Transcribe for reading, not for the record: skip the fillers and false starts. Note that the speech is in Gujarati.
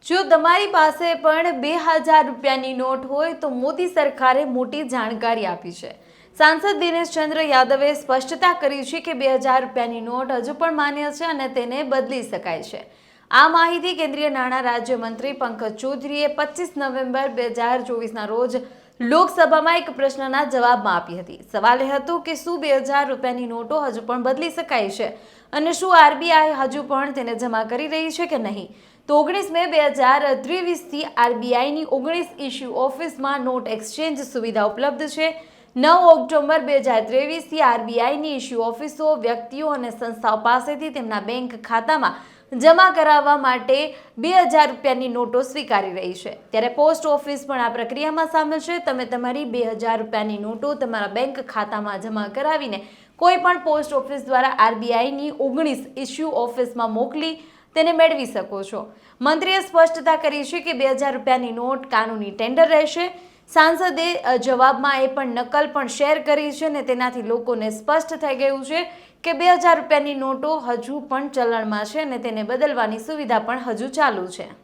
જો તમારી પાસે પણ 2000 રૂપિયાની નોટ હોય તો મોદી સરકારે મોટી જાણકારી આપી છે। સાંસદ દિનેશચંદ્ર યાદવે સ્પષ્ટતા કરી છે કે 2000 રૂપિયાની નોટ હજુ પણ માન્ય છે અને તેને બદલી શકાય છે। આ માહિતી કેન્દ્રીય નાણાં રાજ્યમંત્રી પંકજ ચૌધરીએ 25 નવેમ્બર 2024ના રોજ લોકસભામાં એક પ્રશ્નના જવાબમાં આપી હતી। સવાલ એ હતો કે શું 2000 રૂપિયાની નોટો હજુ પણ બદલી શકાય છે અને શું આરબીઆઈ હજુ પણ તેને જમા કરી રહી છે કે નહીં। તો 19 મે 2023થી આરબીઆઈની 19 ઇશ્યુ ઓફિસમાં નોટ એક્સચેન્જ સુવિધા ઉપલબ્ધ છે। 9 ઓક્ટોબર 2023થી આરબીઆઈની ઇશ્યુ ઓફિસો વ્યક્તિઓ અને સંસ્થાઓ પાસેથી તેમના બેંક ખાતામાં જમા કરાવવા માટે 2000 રૂપિયાની નોટો સ્વીકારી રહી છે। ત્યારે પોસ્ટ ઓફિસ પણ આ પ્રક્રિયામાં સામેલ છે। તમે તમારી 2000 રૂપિયાની નોટો તમારા બેંક ખાતામાં જમા કરાવીને કોઈ પણ પોસ્ટ ઓફિસ દ્વારા આરબીઆઈની 19 ઇશ્યુ ઓફિસમાં મોકલી તેને મેળવી શકો છો। મંત્રીએ સ્પષ્ટતા કરી છે કે 2000 રૂપિયાની નોટ કાનૂની ટેન્ડર રહેશે। સાંસદે જવાબમાં એ પણ નકલ પણ શેર કરી છે અને તેનાથી લોકોને સ્પષ્ટ થઈ ગયું છે કે 2000 રૂપિયાની નોટો હજુ પણ ચલણમાં છે અને તેને બદલવાની સુવિધા પણ હજુ ચાલુ છે।